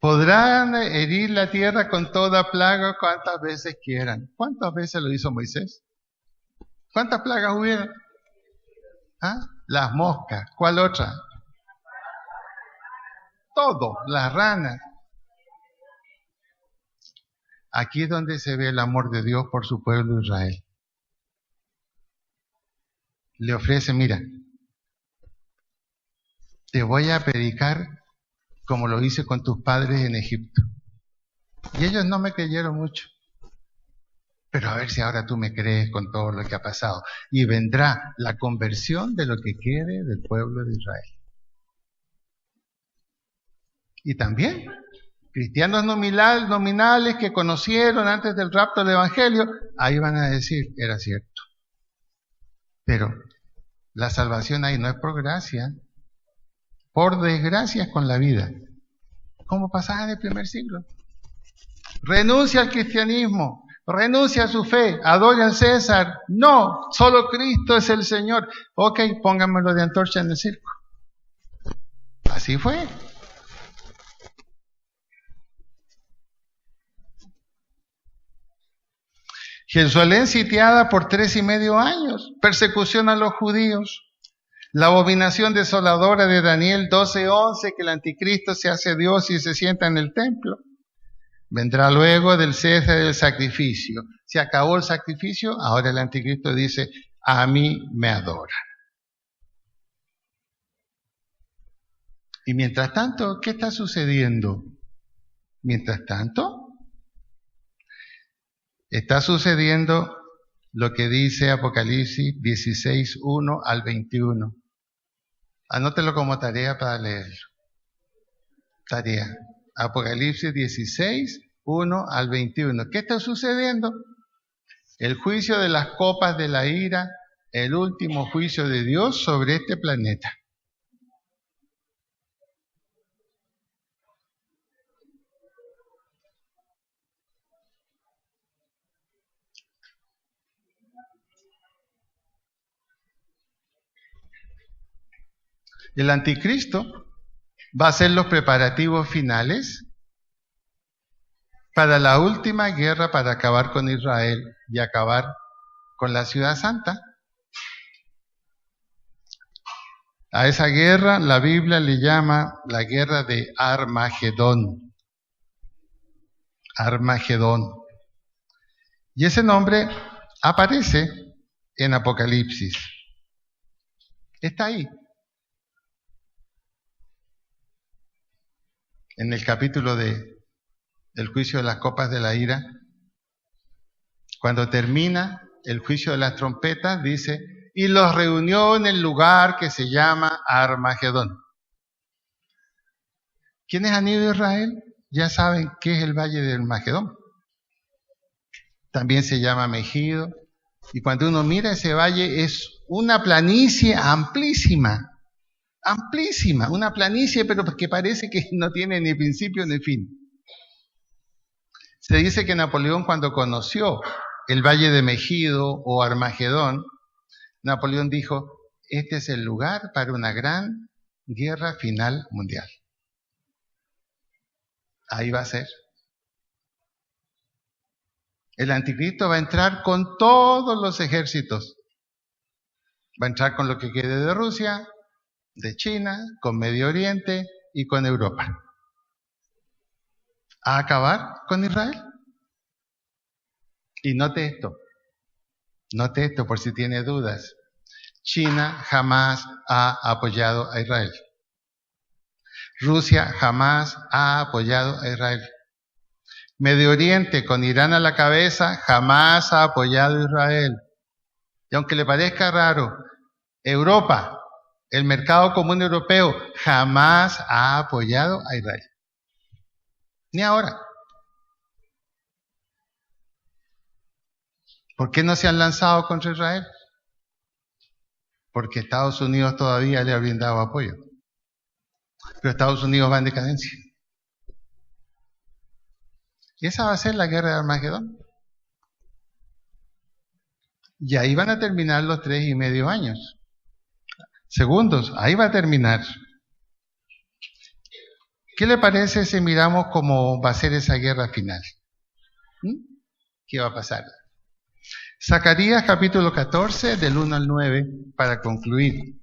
podrán herir la tierra con toda plaga cuantas veces quieran. ¿Cuántas veces lo hizo Moisés? ¿Cuántas plagas hubieron? Las moscas. ¿Cuál otra? Todo, las ranas. Aquí es donde se ve el amor de Dios por su pueblo Israel. Le ofrece, mira, te voy a predicar como lo hice con tus padres en Egipto. Y ellos no me creyeron mucho. Pero a ver si ahora tú me crees con todo lo que ha pasado. Y vendrá la conversión de lo que quede del pueblo de Israel. Y también cristianos nominales que conocieron antes del rapto del Evangelio, ahí van a decir, era cierto. Pero la salvación ahí no es por gracia, por desgracia es con la vida. Como pasaba en el primer siglo. Renuncia al cristianismo, renuncia a su fe, adora al César. No, solo Cristo es el Señor. Ok, pónganmelo de antorcha en el circo. Así fue. Jerusalén sitiada por 3.5 años, persecución a los judíos, la abominación desoladora de Daniel 12:11, que el anticristo se hace Dios y se sienta en el templo. Vendrá luego del cese del sacrificio. Se acabó el sacrificio, ahora el anticristo dice, a mí me adoran. Y mientras tanto, ¿qué está sucediendo? Mientras tanto, está sucediendo lo que dice Apocalipsis 16:1 al 21. Anótelo como tarea para leerlo. Tarea. Apocalipsis 16:1 al 21. ¿Qué está sucediendo? El juicio de las copas de la ira, el último juicio de Dios sobre este planeta. El anticristo va a hacer los preparativos finales para la última guerra para acabar con Israel y acabar con la ciudad santa. A esa guerra la Biblia le llama la guerra de Armagedón. Armagedón. Y ese nombre aparece en Apocalipsis. Está ahí. En el capítulo del juicio de las copas de la ira, cuando termina el juicio de las trompetas, dice, y los reunió en el lugar que se llama Armagedón. ¿Quiénes han ido a Israel? Ya saben qué es el valle del Armagedón. También se llama Megido. Y cuando uno mira ese valle es una planicie amplísima. Amplísima, una planicie, pero que parece que no tiene ni principio ni fin. Se dice que Napoleón, cuando conoció el valle de Megido o Armagedón, Napoleón dijo, este es el lugar para una gran guerra final mundial. Ahí va a ser. El anticristo va a entrar con todos los ejércitos. Va a entrar con lo que quede de Rusia, de China, con Medio Oriente y con Europa. A acabar con Israel. Y note esto por si tiene dudas. China jamás ha apoyado a Israel. Rusia jamás ha apoyado a Israel. Medio Oriente, con Irán a la cabeza, jamás ha apoyado a Israel. Y aunque le parezca raro, Europa, el mercado común europeo, jamás ha apoyado a Israel. Ni ahora. ¿Por qué no se han lanzado contra Israel? Porque Estados Unidos todavía le ha brindado apoyo. Pero Estados Unidos va en decadencia. Y esa va a ser la guerra de Armagedón. Y ahí van a terminar los 3.5 años. Segundos, ahí va a terminar. ¿Qué le parece si miramos cómo va a ser esa guerra final? ¿Qué va a pasar? Zacarías capítulo 14, del 1 al 9, para concluir.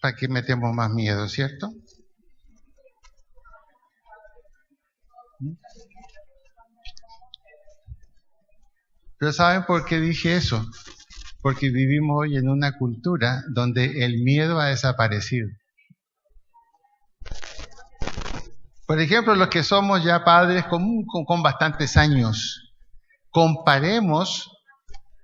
¿Para qué metemos más miedo, cierto? Pero ¿saben por qué dije eso? Porque vivimos hoy en una cultura donde el miedo ha desaparecido. Por ejemplo, los que somos ya padres con bastantes años, comparemos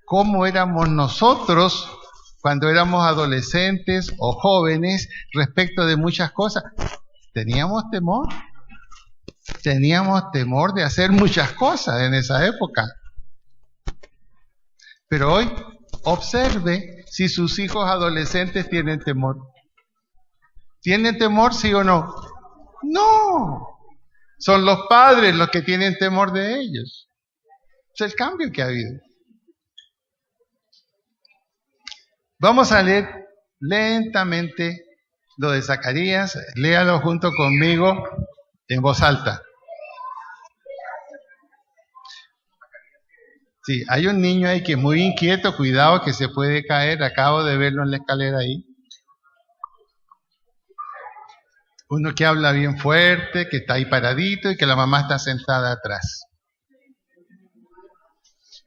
cómo éramos nosotros cuando éramos adolescentes o jóvenes respecto de muchas cosas. Teníamos temor de hacer muchas cosas en esa época. Pero hoy, observe si sus hijos adolescentes tienen temor. ¿Tienen temor, sí o no? No. Son los padres los que tienen temor de ellos. Es el cambio que ha habido. Vamos a leer lentamente lo de Zacarías. Léalo junto conmigo en voz alta. Sí, hay un niño ahí que es muy inquieto, cuidado que se puede caer, acabo de verlo en la escalera ahí. Uno que habla bien fuerte, que está ahí paradito y que la mamá está sentada atrás.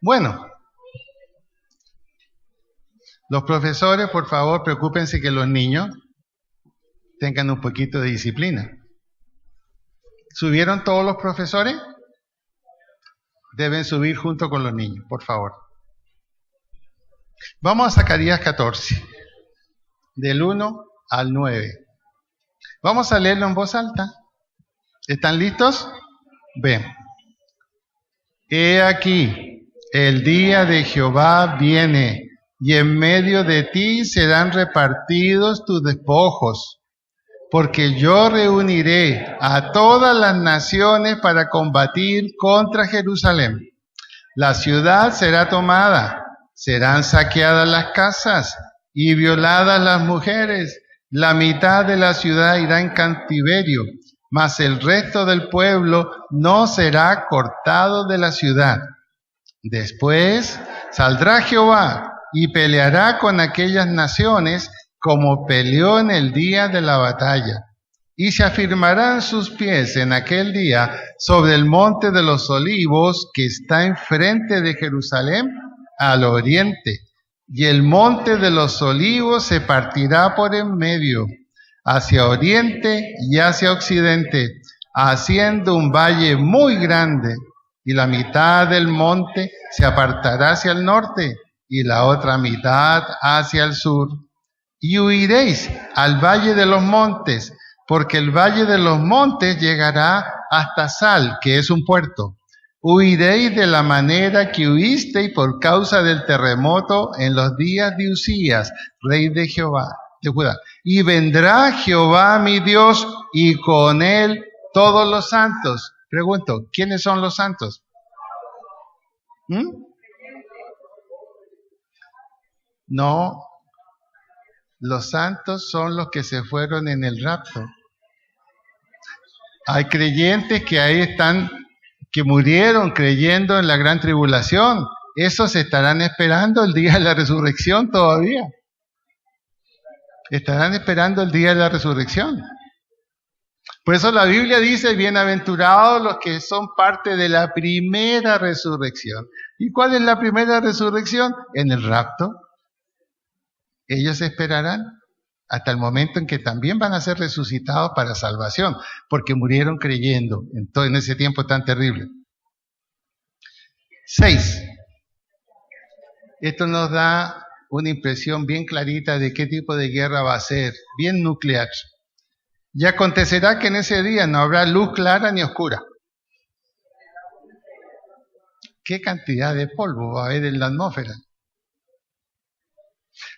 Bueno, los profesores, por favor, preocúpense que los niños tengan un poquito de disciplina. ¿Subieron todos los profesores? Deben subir junto con los niños, por favor. Vamos a Zacarías 14, del 1 al 9. Vamos a leerlo en voz alta. ¿Están listos? Ven. He aquí, el día de Jehová viene, y en medio de ti serán repartidos tus despojos, porque yo reuniré a todas las naciones para combatir contra Jerusalén. La ciudad será tomada, serán saqueadas las casas y violadas las mujeres. La mitad de la ciudad irá en cautiverio, mas el resto del pueblo no será cortado de la ciudad. Después saldrá Jehová y peleará con aquellas naciones como peleó en el día de la batalla. Y se afirmarán sus pies en aquel día sobre el monte de los olivos que está enfrente de Jerusalén al oriente. Y el monte de los olivos se partirá por en medio, hacia oriente y hacia occidente, haciendo un valle muy grande. Y la mitad del monte se apartará hacia el norte y la otra mitad hacia el sur. Y huiréis al valle de los montes, porque el valle de los montes llegará hasta Sal, que es un puerto. Huiréis de la manera que huisteis por causa del terremoto en los días de Usías, rey de Judá. Y vendrá Jehová mi Dios, y con él todos los santos. Pregunto, ¿quiénes son los santos? No, los santos son los que se fueron en el rapto. Hay creyentes que ahí están, que murieron creyendo en la gran tribulación. Esos estarán esperando el día de la resurrección todavía. Estarán esperando el día de la resurrección. Por eso la Biblia dice, bienaventurados los que son parte de la primera resurrección. ¿Y cuál es la primera resurrección? En el rapto. Ellos esperarán hasta el momento en que también van a ser resucitados para salvación, porque murieron creyendo en ese tiempo tan terrible. 6. Esto nos da una impresión bien clarita de qué tipo de guerra va a ser, bien nuclear. Y acontecerá que en ese día no habrá luz clara ni oscura. ¿Qué cantidad de polvo va a haber en la atmósfera?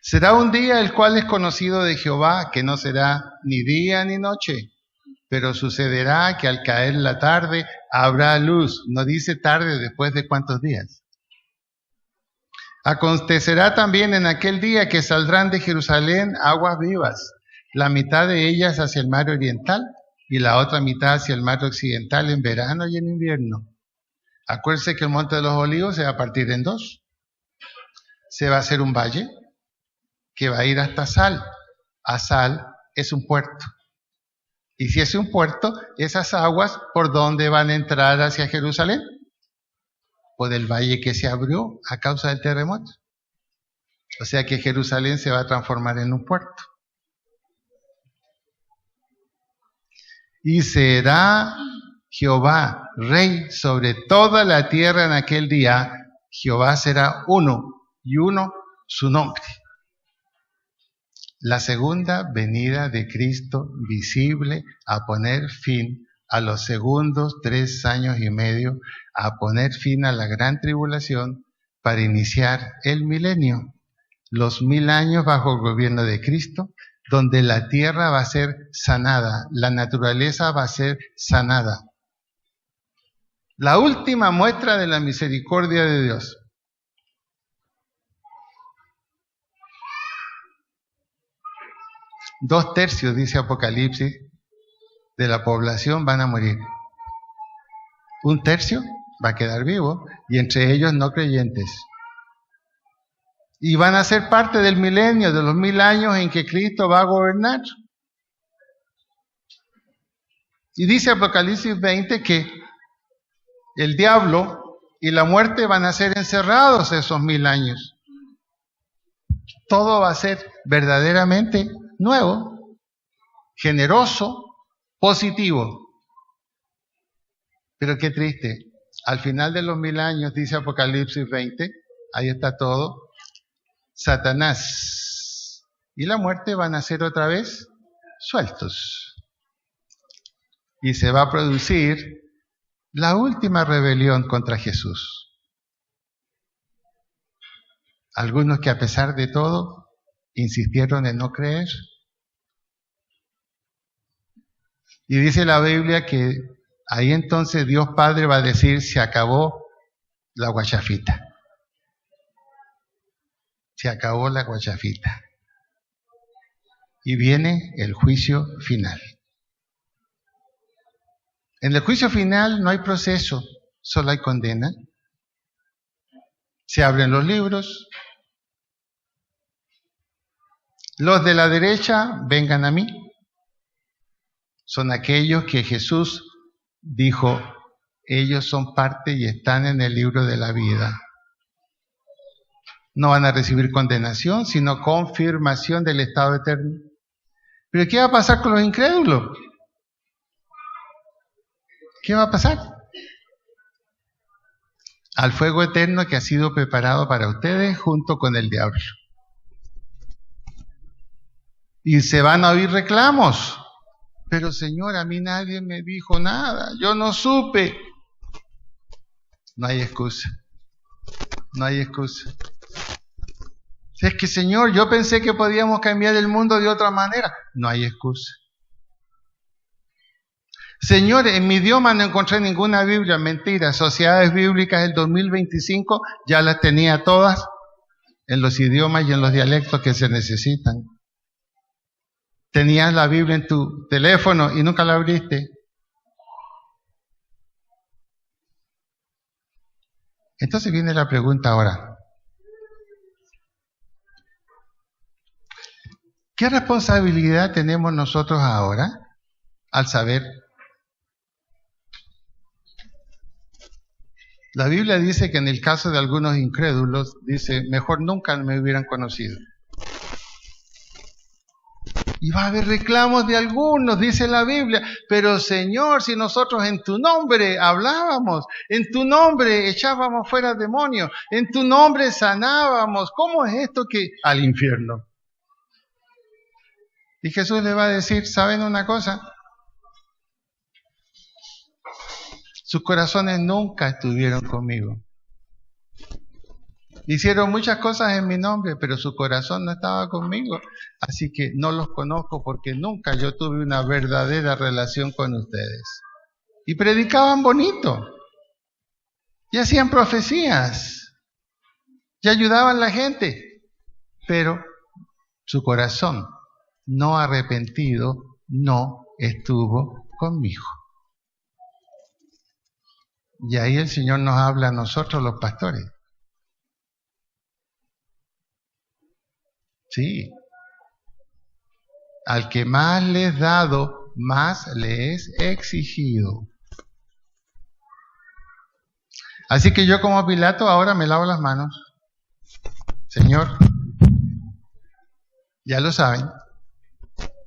Será un día el cual es conocido de Jehová, que no será ni día ni noche, pero sucederá que al caer la tarde habrá luz. No dice tarde después de cuántos días. Acontecerá también en aquel día que saldrán de Jerusalén aguas vivas, la mitad de ellas hacia el mar oriental y la otra mitad hacia el mar occidental en verano y en invierno. Acuérdense que el monte de los olivos se va a partir en dos. Se va a hacer un valle que va a ir hasta Sal. A Sal es un puerto. Y si es un puerto, esas aguas, ¿por dónde van a entrar hacia Jerusalén? por el valle que se abrió a causa del terremoto. O sea que Jerusalén se va a transformar en un puerto. Y será Jehová rey sobre toda la tierra en aquel día. Jehová será uno, y uno su nombre. La segunda venida de Cristo visible a poner fin a los segundos 3 años y medio, a poner fin a la gran tribulación para iniciar el milenio, los 1000 años bajo el gobierno de Cristo, donde la tierra va a ser sanada, la naturaleza va a ser sanada. La última muestra de la misericordia de Dios. Dos tercios, dice Apocalipsis, de la población van a morir. Un tercio va a quedar vivo, y entre ellos no creyentes. Y van a ser parte del milenio, de los 1000 años en que Cristo va a gobernar. Y dice Apocalipsis 20 que el diablo y la muerte van a ser encerrados esos 1000 años. Todo va a ser verdaderamente nuevo, generoso, positivo. Pero qué triste. Al final de los 1000 años, dice Apocalipsis 20, ahí está todo, Satanás y la muerte van a ser otra vez sueltos. Y se va a producir la última rebelión contra Jesús. Algunos que a pesar de todo insistieron en no creer. Y dice la Biblia que ahí entonces Dios Padre va a decir: se acabó la guachafita. Se acabó la guachafita. Y viene el juicio final. En el juicio final no hay proceso, solo hay condena. Se abren los libros. Los de la derecha, vengan a mí. Son aquellos que Jesús dijo, ellos son parte y están en el libro de la vida. No van a recibir condenación, sino confirmación del estado eterno. ¿Pero qué va a pasar con los incrédulos? ¿Qué va a pasar? Al fuego eterno que ha sido preparado para ustedes junto con el diablo. Y se van a oír reclamos. Pero Señor, a mí nadie me dijo nada, yo no supe. No hay excusa. No hay excusa. Es que Señor, yo pensé que podíamos cambiar el mundo de otra manera. No hay excusa. Señor, en mi idioma no encontré ninguna Biblia. Mentira, Sociedades Bíblicas del 2025 ya las tenía todas en los idiomas y en los dialectos que se necesitan. Tenías la Biblia en tu teléfono y nunca la abriste. Entonces viene la pregunta ahora. ¿Qué responsabilidad tenemos nosotros ahora al saber? La Biblia dice que en el caso de algunos incrédulos, dice, mejor nunca me hubieran conocido. Y va a haber reclamos de algunos, dice la Biblia, pero Señor, si nosotros en tu nombre hablábamos, en tu nombre echábamos fuera demonios, en tu nombre sanábamos, ¿cómo es esto que al infierno? Y Jesús le va a decir, ¿saben una cosa? Sus corazones nunca estuvieron conmigo. Hicieron muchas cosas en mi nombre, pero su corazón no estaba conmigo. Así que no los conozco porque nunca yo tuve una verdadera relación con ustedes. Y predicaban bonito. Y hacían profecías. Y ayudaban a la gente. Pero su corazón no arrepentido no estuvo conmigo. Y ahí el Señor nos habla a nosotros los pastores. Sí. Al que más le es dado, más le es exigido. Así que yo como Pilato ahora me lavo las manos. Señor, ya lo saben,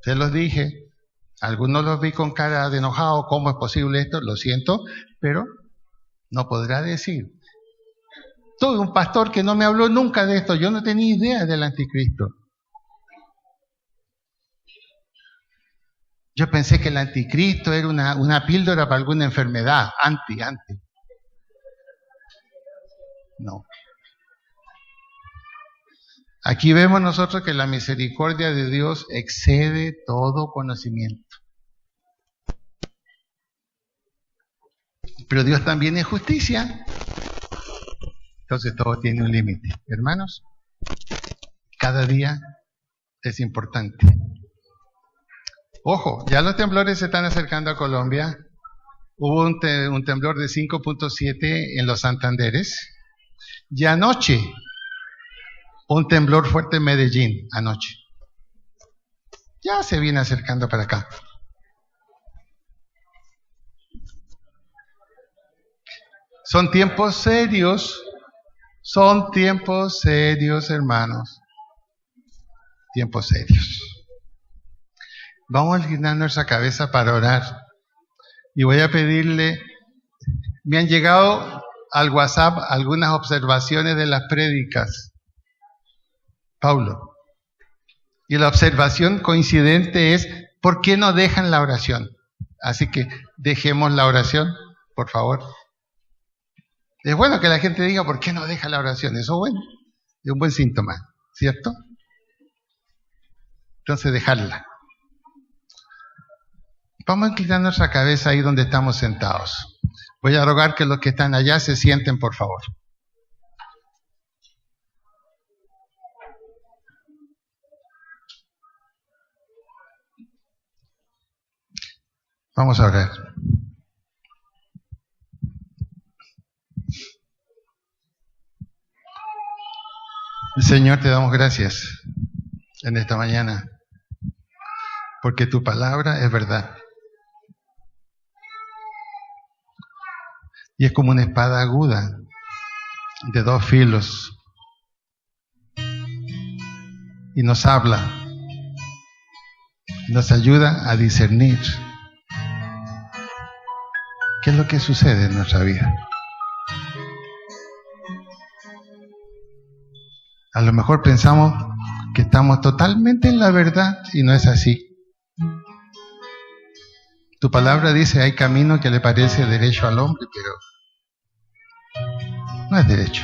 se los dije, algunos los vi con cara de enojado, ¿cómo es posible esto? Lo siento, pero no podrá decir. Tuve un pastor que no me habló nunca de esto, yo no tenía idea del anticristo. Yo pensé que el anticristo era una píldora para alguna enfermedad, anti. No. Aquí vemos nosotros que la misericordia de Dios excede todo conocimiento. Pero Dios también es justicia. Entonces todo tiene un límite. Hermanos, cada día es importante. Ojo, ya los temblores se están acercando a Colombia. Hubo un temblor de 5.7 en los Santanderes. Y anoche, un temblor fuerte en Medellín, anoche. Ya se viene acercando para acá. Son tiempos serios, hermanos. Tiempos serios. Vamos a inclinar nuestra cabeza para orar. Y voy a pedirle, me han llegado al WhatsApp algunas observaciones de las prédicas. Paulo. Y la observación coincidente es, ¿por qué no dejan la oración? Así que dejemos la oración, por favor. Es bueno que la gente diga, ¿por qué no deja la oración? Eso es bueno, es un buen síntoma, ¿cierto? Entonces dejarla. Vamos a inclinar nuestra cabeza ahí donde estamos sentados. Voy a rogar que los que están allá se sienten, por favor. Vamos a orar. Señor, te damos gracias en esta mañana, porque tu palabra es verdad. Y es como una espada aguda de 2 filos. Y nos habla, nos ayuda a discernir qué es lo que sucede en nuestra vida. A lo mejor pensamos que estamos totalmente en la verdad y no es así. Tu palabra dice, hay camino que le parece derecho al hombre, pero no es derecho.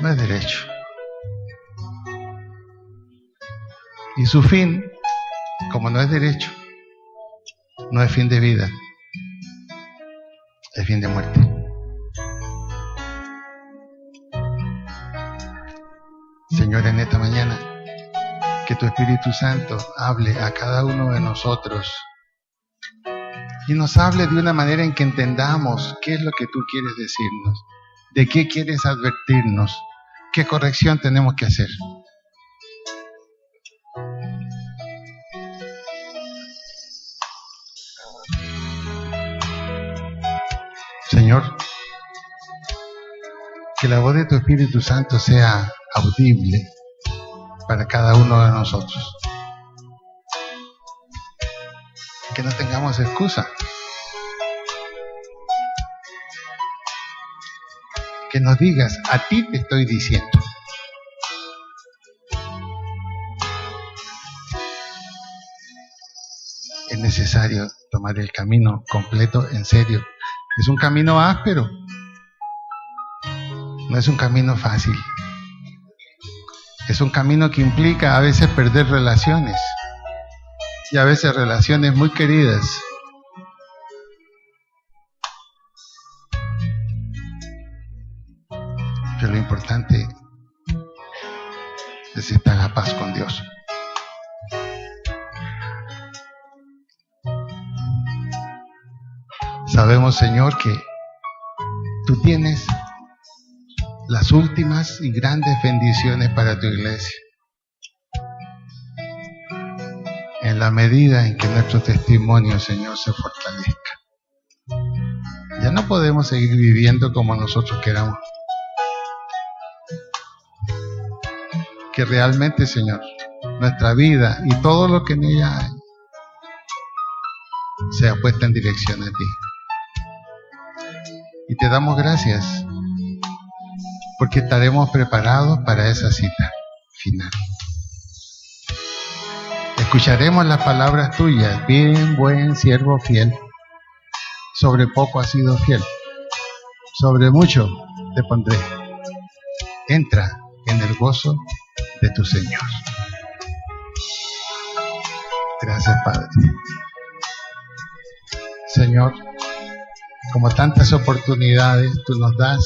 No es derecho. Y su fin, como no es derecho, no es fin de vida, es fin de muerte. Señor, en esta mañana, que tu Espíritu Santo hable a cada uno de nosotros y nos hable de una manera en que entendamos qué es lo que tú quieres decirnos, de qué quieres advertirnos, qué corrección tenemos que hacer. Señor, que la voz de tu Espíritu Santo sea audible para cada uno de nosotros. Que no tengamos excusa. Que nos digas, a ti te estoy diciendo. Es necesario tomar el camino completo en serio. Es un camino áspero. No es un camino fácil. Es un camino que implica a veces perder relaciones. Y a veces relaciones muy queridas. Pero lo importante es estar a paz con Dios. Sabemos, Señor, que tú tienes las últimas y grandes bendiciones para tu iglesia. En la medida en que nuestro testimonio, Señor, se fortalezca. Ya no podemos seguir viviendo como nosotros queramos. Que realmente, Señor, nuestra vida y todo lo que en ella hay sea puesta en dirección a ti. Y te damos gracias porque estaremos preparados para esa cita final. Escucharemos las palabras tuyas: bien, buen siervo fiel. Sobre poco has sido fiel, sobre mucho te pondré. Entra en el gozo de tu Señor. Gracias, Padre. Señor, como tantas oportunidades tú nos das,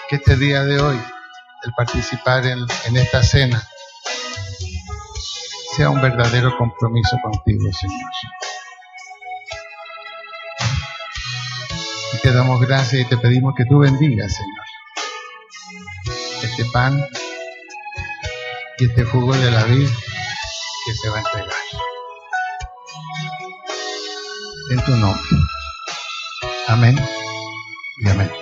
que este día de hoy, el participar en esta cena, sea un verdadero compromiso contigo, Señor. Y te damos gracias y te pedimos que tú bendigas, Señor, este pan y este jugo de la vid que se va a entregar. En tu nombre. Amén y amén.